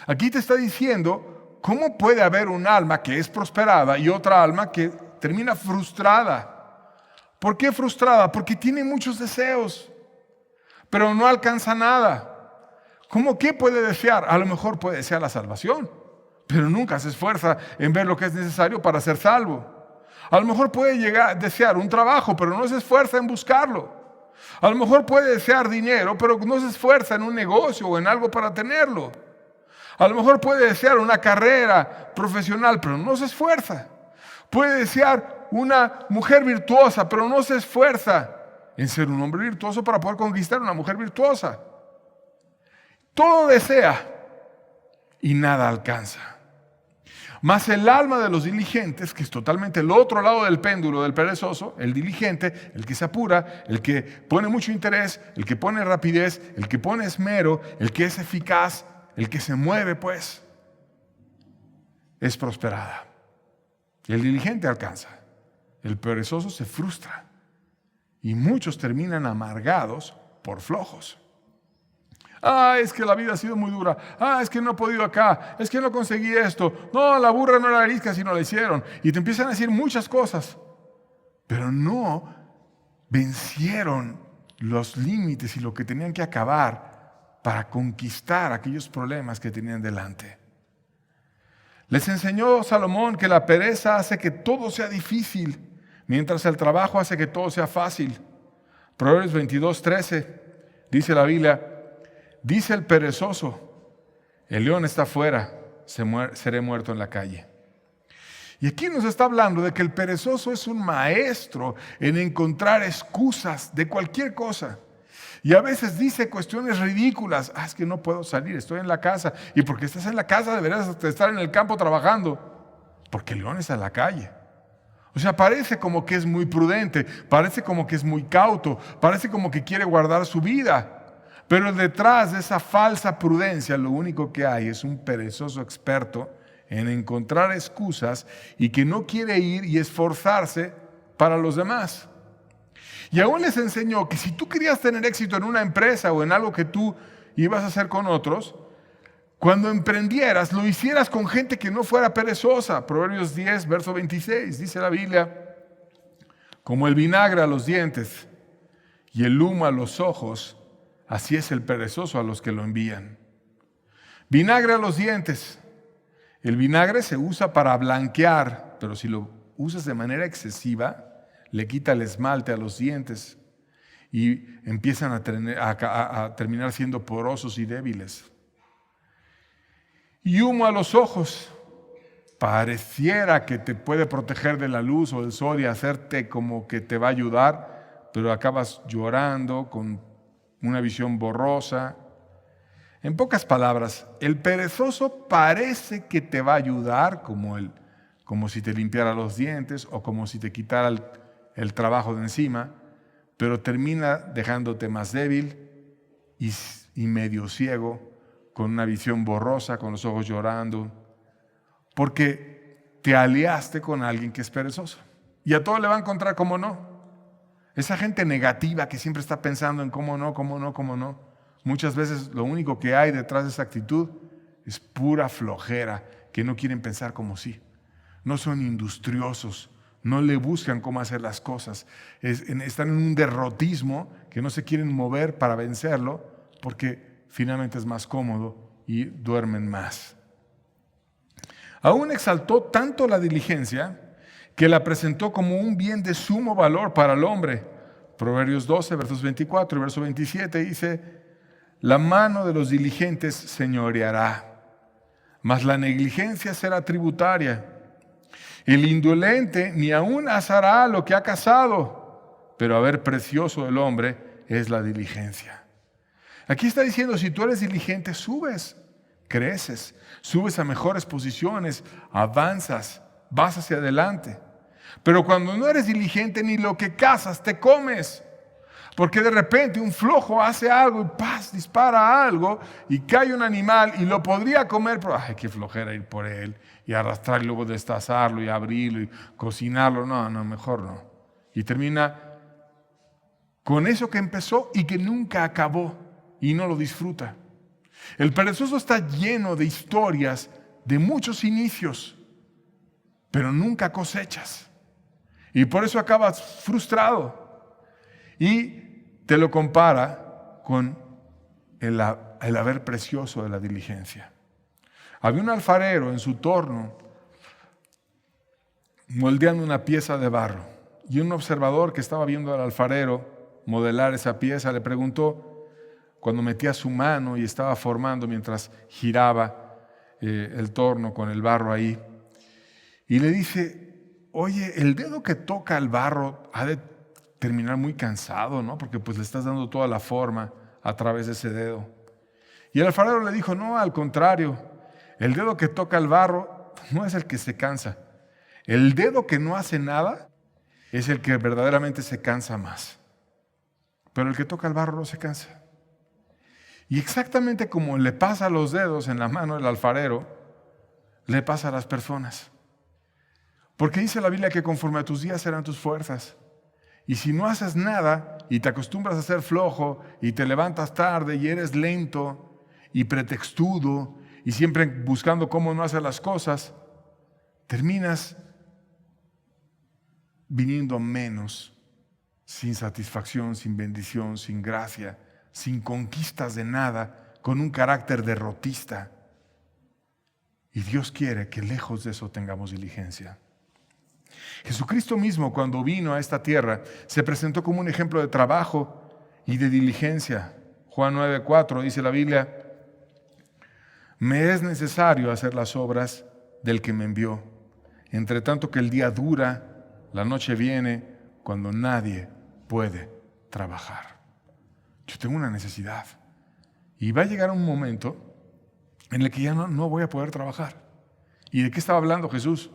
Aquí te está diciendo cómo puede haber un alma que es prosperada y otra alma que termina frustrada. ¿Por qué frustrada? Porque tiene muchos deseos, pero no alcanza nada. ¿Cómo qué puede desear? A lo mejor puede desear la salvación, pero nunca se esfuerza en ver lo que es necesario para ser salvo. A lo mejor puede desear un trabajo, pero no se esfuerza en buscarlo. A lo mejor puede desear dinero, pero no se esfuerza en un negocio o en algo para tenerlo. A lo mejor puede desear una carrera profesional, pero no se esfuerza. Puede desear una mujer virtuosa, pero no se esfuerza en ser un hombre virtuoso para poder conquistar una mujer virtuosa. Todo desea y nada alcanza. Mas el alma de los diligentes, que es totalmente el otro lado del péndulo del perezoso, el diligente, el que se apura, el que pone mucho interés, el que pone rapidez, el que pone esmero, el que es eficaz, el que se mueve, pues, es prosperada. El diligente alcanza, el perezoso se frustra y muchos terminan amargados por flojos. Es que la vida ha sido muy dura. Es que no he podido acá. Es que no conseguí esto. No, la burra no era arisca si no la hicieron. Y te empiezan a decir muchas cosas. Pero no vencieron los límites y lo que tenían que acabar para conquistar aquellos problemas que tenían delante. Les enseñó Salomón que la pereza hace que todo sea difícil, mientras el trabajo hace que todo sea fácil. Proverbios 22:13 dice la Biblia: dice el perezoso, el león está afuera, seré muerto en la calle. Y aquí nos está hablando de que el perezoso es un maestro en encontrar excusas de cualquier cosa. Y a veces dice cuestiones ridículas. Es que no puedo salir, estoy en la casa. ¿Y porque estás en la casa deberías estar en el campo trabajando? Porque el león está en la calle. O sea, parece como que es muy prudente, parece como que es muy cauto, parece como que quiere guardar su vida. Pero detrás de esa falsa prudencia lo único que hay es un perezoso experto en encontrar excusas y que no quiere ir y esforzarse para los demás. Y aún les enseñó que si tú querías tener éxito en una empresa o en algo que tú ibas a hacer con otros, cuando emprendieras lo hicieras con gente que no fuera perezosa. Proverbios 10, verso 26, dice la Biblia: como el vinagre a los dientes y el humo a los ojos, así es el perezoso a los que lo envían. Vinagre a los dientes. El vinagre se usa para blanquear, pero si lo usas de manera excesiva, le quita el esmalte a los dientes y empiezan a terminar siendo porosos y débiles. Y humo a los ojos. Pareciera que te puede proteger de la luz o del sol y hacerte como que te va a ayudar, pero acabas llorando con una visión borrosa. En pocas palabras, el perezoso parece que te va a ayudar, como si te limpiara los dientes o como si te quitara el trabajo de encima, pero termina dejándote más débil y medio ciego, con una visión borrosa, con los ojos llorando, porque te aliaste con alguien que es perezoso. Y a todo le va a encontrar cómo no. Esa gente negativa que siempre está pensando en cómo no, cómo no, cómo no. Muchas veces lo único que hay detrás de esa actitud es pura flojera, que no quieren pensar como sí. No son industriosos, no le buscan cómo hacer las cosas. Están en un derrotismo que no se quieren mover para vencerlo porque finalmente es más cómodo y duermen más. Aún exaltó tanto la diligencia que la presentó como un bien de sumo valor para el hombre. Proverbios 12, versos 24 y verso 27 dice: la mano de los diligentes señoreará, mas la negligencia será tributaria. El indolente ni aún asará lo que ha cazado, pero a ver, precioso del hombre es la diligencia. Aquí está diciendo, si tú eres diligente, subes, creces, subes a mejores posiciones, avanzas, vas hacia adelante. Pero cuando no eres diligente, ni lo que cazas te comes. Porque de repente un flojo hace algo y ¡paz! Dispara algo y cae un animal y lo podría comer, pero ¡ay, qué flojera ir por él! Y arrastrar y luego destazarlo y abrirlo y cocinarlo. No, mejor no. Y termina con eso que empezó y que nunca acabó y no lo disfruta. El perezoso está lleno de historias de muchos inicios, pero nunca cosechas. Y por eso acabas frustrado. Y te lo compara con el haber precioso de la diligencia. Había un alfarero en su torno, moldeando una pieza de barro. Y un observador que estaba viendo al alfarero modelar esa pieza le preguntó, cuando metía su mano y estaba formando mientras giraba el torno con el barro ahí, y le dice, oye, el dedo que toca el barro ha de terminar muy cansado, ¿no? Porque pues le estás dando toda la forma a través de ese dedo. Y el alfarero le dijo, no, al contrario, el dedo que toca el barro no es el que se cansa. El dedo que no hace nada es el que verdaderamente se cansa más. Pero el que toca el barro no se cansa. Y exactamente como le pasa a los dedos en la mano del alfarero, le pasa a las personas. Porque dice la Biblia que conforme a tus días serán tus fuerzas. Y si no haces nada y te acostumbras a ser flojo y te levantas tarde y eres lento y pretextudo y siempre buscando cómo no hacer las cosas, terminas viniendo menos, sin satisfacción, sin bendición, sin gracia, sin conquistas de nada, con un carácter derrotista. Y Dios quiere que lejos de eso tengamos diligencia. Jesucristo mismo, cuando vino a esta tierra, se presentó como un ejemplo de trabajo y de diligencia. Juan 9:4 dice la Biblia, me es necesario hacer las obras del que me envió, entre tanto que el día dura, la noche viene cuando nadie puede trabajar. Yo tengo una necesidad y va a llegar un momento en el que ya no voy a poder trabajar. ¿Y de qué estaba hablando Jesús?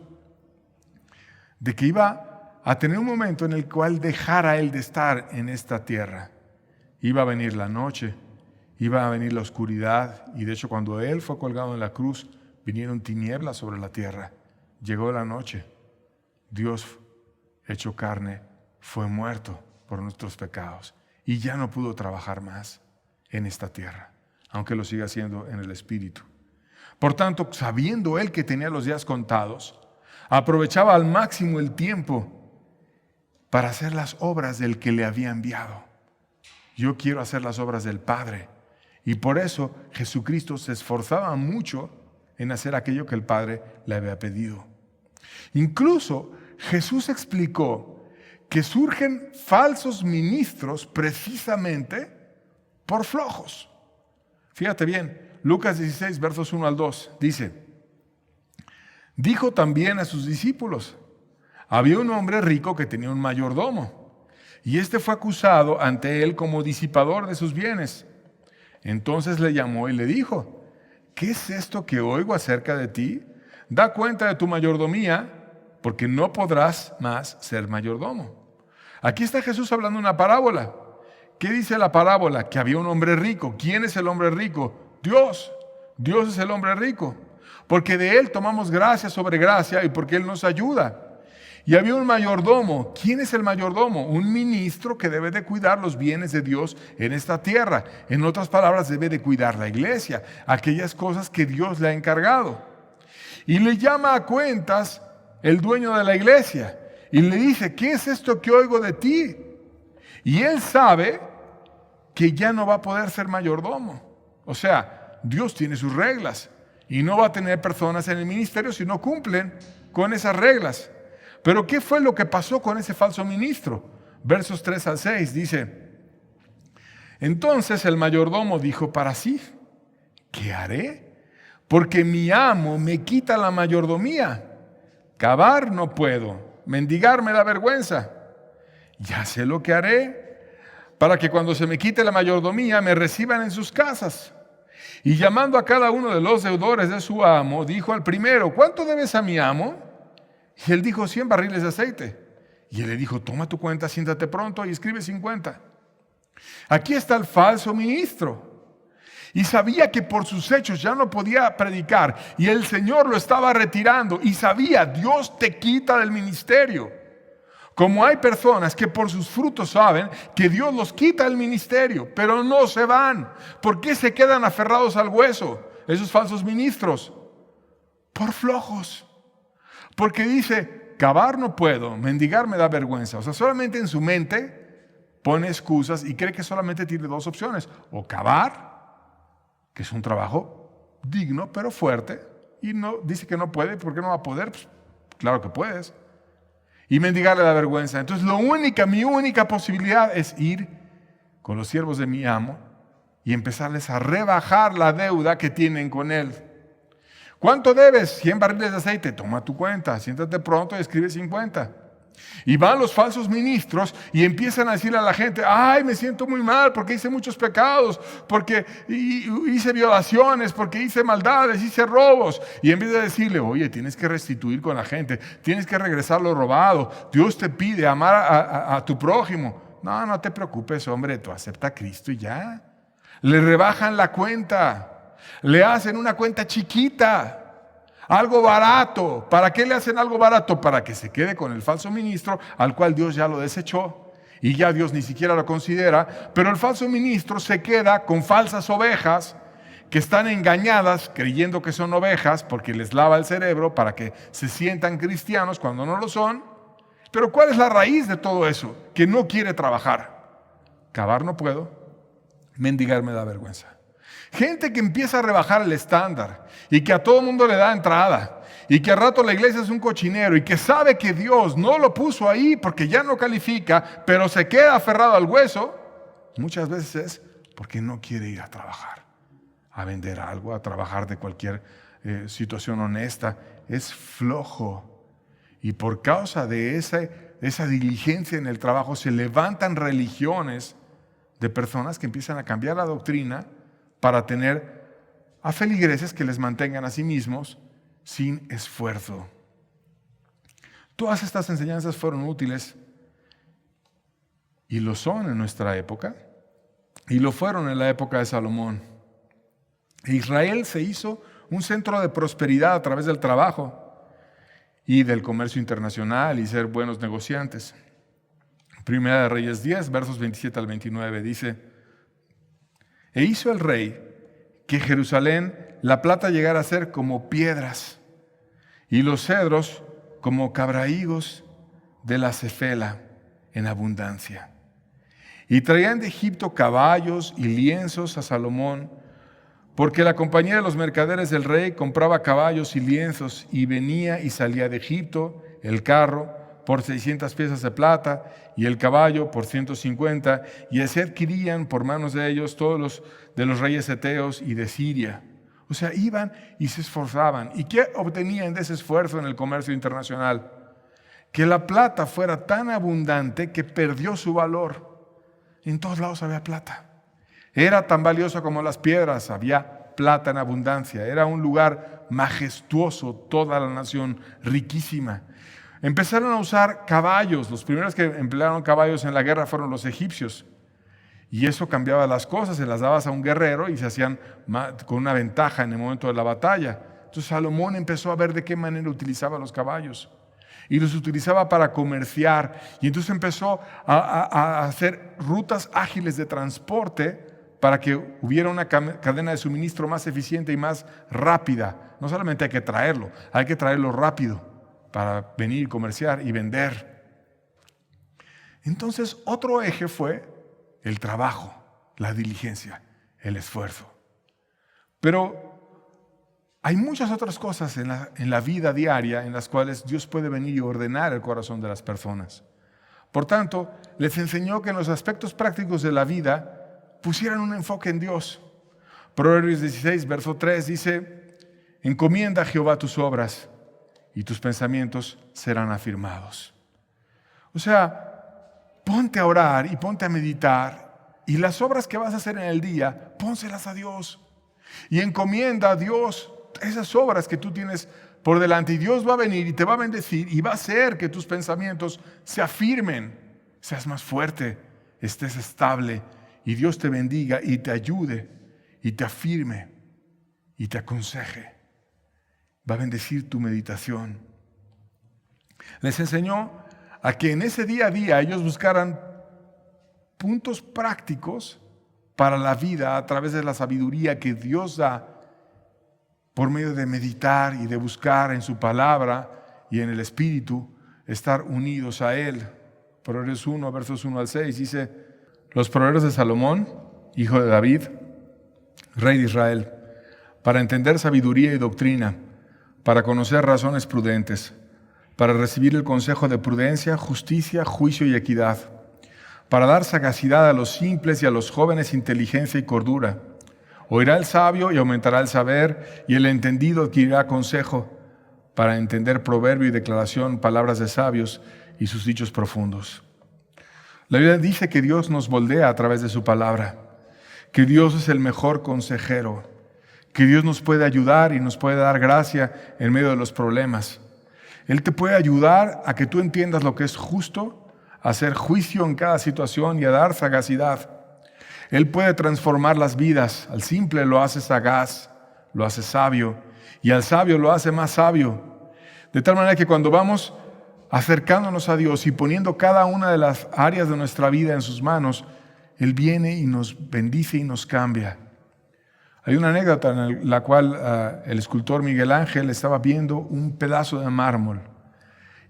De que iba a tener un momento en el cual dejara Él de estar en esta tierra. Iba a venir la noche, iba a venir la oscuridad, y de hecho cuando Él fue colgado en la cruz, vinieron tinieblas sobre la tierra. Llegó la noche, Dios hecho carne fue muerto por nuestros pecados y ya no pudo trabajar más en esta tierra, aunque lo siga haciendo en el Espíritu. Por tanto, sabiendo Él que tenía los días contados, aprovechaba al máximo el tiempo para hacer las obras del que le había enviado. Yo quiero hacer las obras del Padre. Y por eso Jesucristo se esforzaba mucho en hacer aquello que el Padre le había pedido. Incluso Jesús explicó que surgen falsos ministros precisamente por flojos. Fíjate bien, Lucas 16, versos 1 al 2, dice, dijo también a sus discípulos, había un hombre rico que tenía un mayordomo, y éste fue acusado ante él como disipador de sus bienes. Entonces le llamó y le dijo, ¿qué es esto que oigo acerca de ti? Da cuenta de tu mayordomía, porque no podrás más ser mayordomo. Aquí está Jesús hablando una parábola. ¿Qué dice la parábola? Que había un hombre rico. ¿Quién es el hombre rico? Dios. Dios es el hombre rico. Porque de Él tomamos gracia sobre gracia y porque Él nos ayuda. Y había un mayordomo. ¿Quién es el mayordomo? Un ministro que debe de cuidar los bienes de Dios en esta tierra. En otras palabras, debe de cuidar la iglesia, aquellas cosas que Dios le ha encargado. Y le llama a cuentas el dueño de la iglesia y le dice, ¿qué es esto que oigo de ti? Y él sabe que ya no va a poder ser mayordomo. O sea, Dios tiene sus reglas y no va a tener personas en el ministerio si no cumplen con esas reglas. Pero ¿qué fue lo que pasó con ese falso ministro? Versos 3 al 6 dice, entonces el mayordomo dijo para sí, ¿qué haré? Porque mi amo me quita la mayordomía. Cavar no puedo, mendigar me da vergüenza. Ya sé lo que haré para que cuando se me quite la mayordomía me reciban en sus casas. Y llamando a cada uno de los deudores de su amo, dijo al primero, ¿cuánto debes a mi amo? Y él dijo, 100 barriles de aceite. Y él le dijo, toma tu cuenta, siéntate pronto y escribe 50. Aquí está el falso ministro. Y sabía que por sus hechos ya no podía predicar. Y el Señor lo estaba retirando. Y sabía, Dios te quita del ministerio. Como hay personas que por sus frutos saben que Dios los quita del ministerio, pero no se van. ¿Por qué se quedan aferrados al hueso esos falsos ministros? Por flojos. Porque dice, cavar no puedo, mendigar me da vergüenza. O sea, solamente en su mente pone excusas y cree que solamente tiene dos opciones. O cavar, que es un trabajo digno pero fuerte, y no dice que no puede. ¿Por qué no va a poder? Pues, claro que puedes. y mendigarle la vergüenza. Entonces mi única posibilidad es ir con los siervos de mi amo y empezarles a rebajar la deuda que tienen con él. ¿Cuánto debes? 100 barriles de aceite. Toma tu cuenta, siéntate pronto y escribe 50. Y van los falsos ministros y empiezan a decirle a la gente: ay, me siento muy mal porque hice muchos pecados, porque hice violaciones, porque hice maldades, hice robos. Y en vez de decirle: oye, tienes que restituir con la gente, tienes que regresar lo robado, Dios te pide amar a tu prójimo. No te preocupes, hombre, tú acepta a Cristo y ya. Le rebajan la cuenta, le hacen una cuenta chiquita. Algo barato. ¿Para qué le hacen algo barato? Para que se quede con el falso ministro al cual Dios ya lo desechó y ya Dios ni siquiera lo considera. Pero el falso ministro se queda con falsas ovejas que están engañadas creyendo que son ovejas porque les lava el cerebro para que se sientan cristianos cuando no lo son. Pero ¿cuál es la raíz de todo eso? Que no quiere trabajar. Cavar no puedo, mendigar me da vergüenza. Gente que empieza a rebajar el estándar y que a todo mundo le da entrada y que al rato la iglesia es un cochinero y que sabe que Dios no lo puso ahí porque ya no califica, pero se queda aferrado al hueso, muchas veces es porque no quiere ir a trabajar, a vender algo, a trabajar de cualquier situación honesta. Es flojo y por causa de esa diligencia en el trabajo se levantan religiones de personas que empiezan a cambiar la doctrina para tener a feligreses que les mantengan a sí mismos sin esfuerzo. Todas estas enseñanzas fueron útiles y lo son en nuestra época y lo fueron en la época de Salomón. Israel se hizo un centro de prosperidad a través del trabajo y del comercio internacional y ser buenos negociantes. Primera de Reyes 10, versos 27 al 29 dice: e hizo el rey que Jerusalén la plata llegara a ser como piedras y los cedros como cabrahigos de la cefela en abundancia. Y traían de Egipto caballos y lienzos a Salomón, porque la compañía de los mercaderes del rey compraba caballos y lienzos y venía y salía de Egipto el carro por 600 piezas de plata y el caballo por 150, y así adquirían por manos de ellos todos los de los reyes heteos y de Siria. O sea, iban y se esforzaban. ¿Y qué obtenían de ese esfuerzo en el comercio internacional? Que la plata fuera tan abundante que perdió su valor. En todos lados había plata. Era tan valiosa como las piedras, había plata en abundancia. Era un lugar majestuoso, toda la nación riquísima. Empezaron a usar caballos. Los primeros que emplearon caballos en la guerra fueron los egipcios. Y eso cambiaba las cosas, se las dabas a un guerrero y se hacían con una ventaja en el momento de la batalla. Entonces Salomón empezó a ver de qué manera utilizaba los caballos. Y los utilizaba para comerciar. Y entonces empezó a hacer rutas ágiles de transporte para que hubiera una cadena de suministro más eficiente y más rápida. No solamente hay que traerlo rápido para venir, comerciar y vender. Entonces, otro eje fue el trabajo, la diligencia, el esfuerzo. Pero hay muchas otras cosas en la vida diaria en las cuales Dios puede venir y ordenar el corazón de las personas. Por tanto, les enseñó que en los aspectos prácticos de la vida pusieran un enfoque en Dios. Proverbios 16, verso 3 dice: encomienda a Jehová tus obras y tus pensamientos serán afirmados. O sea, ponte a orar y ponte a meditar, y las obras que vas a hacer en el día, pónselas a Dios. Y encomienda a Dios esas obras que tú tienes por delante, y Dios va a venir y te va a bendecir y va a hacer que tus pensamientos se afirmen, seas más fuerte, estés estable, y Dios te bendiga y te ayude y te afirme y te aconseje. Va a bendecir tu meditación. Les enseñó a que en ese día a día ellos buscaran puntos prácticos para la vida a través de la sabiduría que Dios da por medio de meditar y de buscar en su palabra y en el Espíritu, estar unidos a Él. Proverbios 1, versos 1 al 6 dice: los proverbios de Salomón, hijo de David, rey de Israel, para entender sabiduría y doctrina, para conocer razones prudentes, para recibir el consejo de prudencia, justicia, juicio y equidad, para dar sagacidad a los simples y a los jóvenes inteligencia y cordura. Oirá el sabio y aumentará el saber, y el entendido adquirirá consejo, para entender proverbio y declaración, palabras de sabios y sus dichos profundos. La Biblia dice que Dios nos moldea a través de su palabra, que Dios es el mejor consejero, que Dios nos puede ayudar y nos puede dar gracia en medio de los problemas. Él te puede ayudar a que tú entiendas lo que es justo, a hacer juicio en cada situación y a dar sagacidad. Él puede transformar las vidas. Al simple lo hace sagaz, lo hace sabio, y al sabio lo hace más sabio. De tal manera que cuando vamos acercándonos a Dios y poniendo cada una de las áreas de nuestra vida en sus manos, Él viene y nos bendice y nos cambia. Hay una anécdota en la cual el escultor Miguel Ángel estaba viendo un pedazo de mármol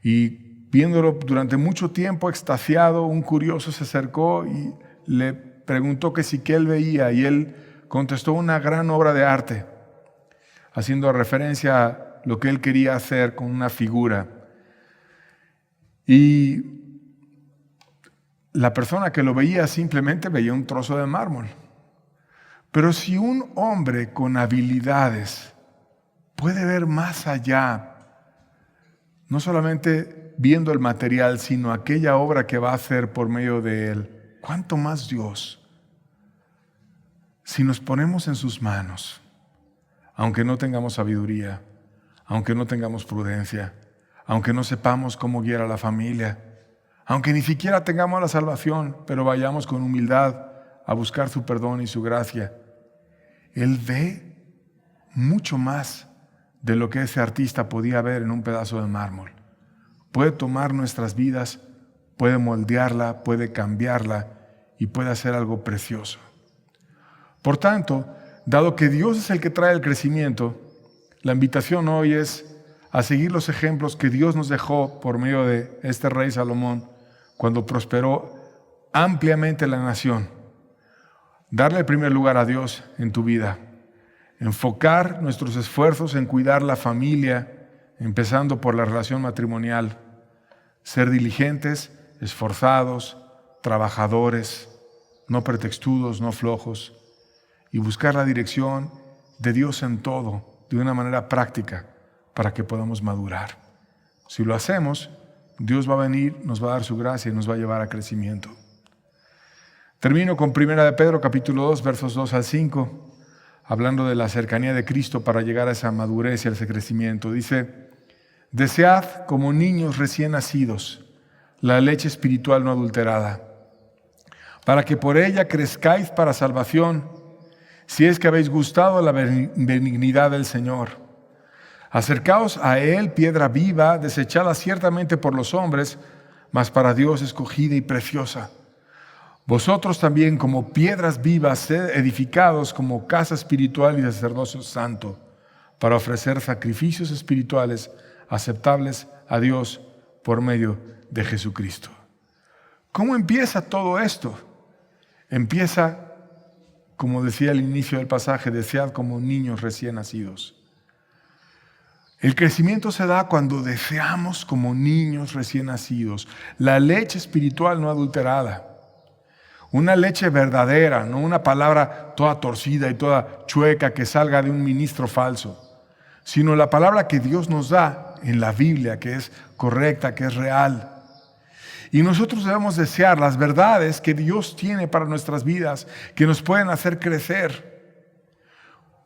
y viéndolo durante mucho tiempo extasiado, un curioso se acercó y le preguntó que si qué él veía, y él contestó: una gran obra de arte, haciendo referencia a lo que él quería hacer con una figura. Y la persona que lo veía simplemente veía un trozo de mármol. Pero si un hombre con habilidades puede ver más allá, no solamente viendo el material, sino aquella obra que va a hacer por medio de él, ¿cuánto más Dios? Si nos ponemos en sus manos, aunque no tengamos sabiduría, aunque no tengamos prudencia, aunque no sepamos cómo guiar a la familia, aunque ni siquiera tengamos la salvación, pero vayamos con humildad a buscar su perdón y su gracia, Él ve mucho más de lo que ese artista podía ver en un pedazo de mármol. Puede tomar nuestras vidas, puede moldearla, puede cambiarla y puede hacer algo precioso. Por tanto, dado que Dios es el que trae el crecimiento, la invitación hoy es a seguir los ejemplos que Dios nos dejó por medio de este rey Salomón cuando prosperó ampliamente la nación. Darle el primer lugar a Dios en tu vida. Enfocar nuestros esfuerzos en cuidar la familia, empezando por la relación matrimonial. Ser diligentes, esforzados, trabajadores, no pretextudos, no flojos. Y buscar la dirección de Dios en todo, de una manera práctica, para que podamos madurar. Si lo hacemos, Dios va a venir, nos va a dar su gracia y nos va a llevar a crecimiento. Termino con 1 de Pedro, capítulo 2, versos 2 al 5, hablando de la cercanía de Cristo para llegar a esa madurez y a ese crecimiento. Dice: desead como niños recién nacidos la leche espiritual no adulterada, para que por ella crezcáis para salvación, si es que habéis gustado la benignidad del Señor. Acercaos a Él, piedra viva, desechada ciertamente por los hombres, mas para Dios escogida y preciosa. Vosotros también, como piedras vivas, sed edificados como casa espiritual y sacerdocio santo, para ofrecer sacrificios espirituales aceptables a Dios por medio de Jesucristo. ¿Cómo empieza todo esto? Empieza, como decía al inicio del pasaje, desead como niños recién nacidos. El crecimiento se da cuando deseamos como niños recién nacidos la leche espiritual no adulterada. Una leche verdadera, no una palabra toda torcida y toda chueca que salga de un ministro falso, sino la palabra que Dios nos da en la Biblia, que es correcta, que es real. Y nosotros debemos desear las verdades que Dios tiene para nuestras vidas, que nos pueden hacer crecer.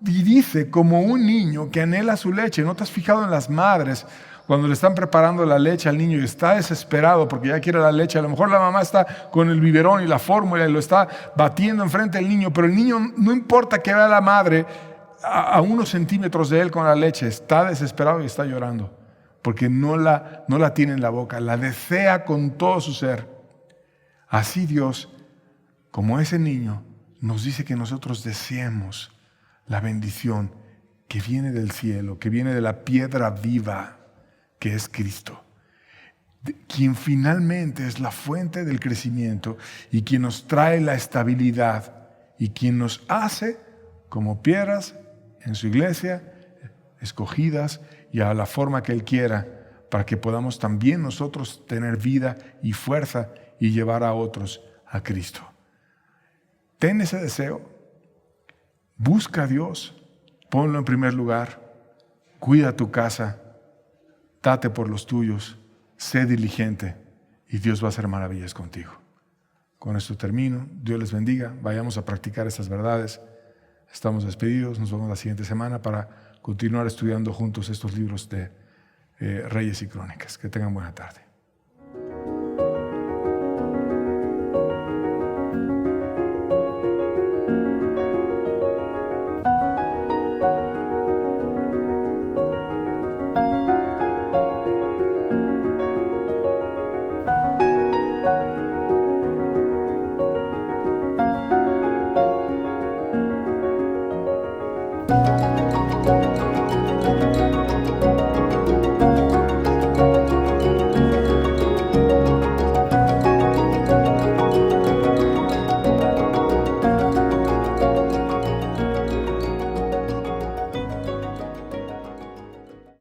Y dice, como un niño que anhela su leche. ¿No te has fijado en las madres cuando le están preparando la leche al niño y está desesperado porque ya quiere la leche? A lo mejor la mamá está con el biberón y la fórmula y lo está batiendo enfrente del niño, pero el niño, no importa que vea a la madre a unos centímetros de él con la leche, está desesperado y está llorando porque no la tiene en la boca, la desea con todo su ser. Así Dios, como ese niño, nos dice que nosotros deseemos la bendición que viene del cielo, que viene de la piedra viva, que es Cristo, quien finalmente es la fuente del crecimiento y quien nos trae la estabilidad y quien nos hace como piedras en su iglesia, escogidas y a la forma que Él quiera, para que podamos también nosotros tener vida y fuerza y llevar a otros a Cristo. Ten ese deseo, busca a Dios, ponlo en primer lugar, cuida tu casa, date por los tuyos, sé diligente y Dios va a hacer maravillas contigo. Con esto termino. Dios les bendiga. Vayamos a practicar estas verdades. Estamos despedidos. Nos vemos la siguiente semana para continuar estudiando juntos estos libros de Reyes y Crónicas. Que tengan buena tarde.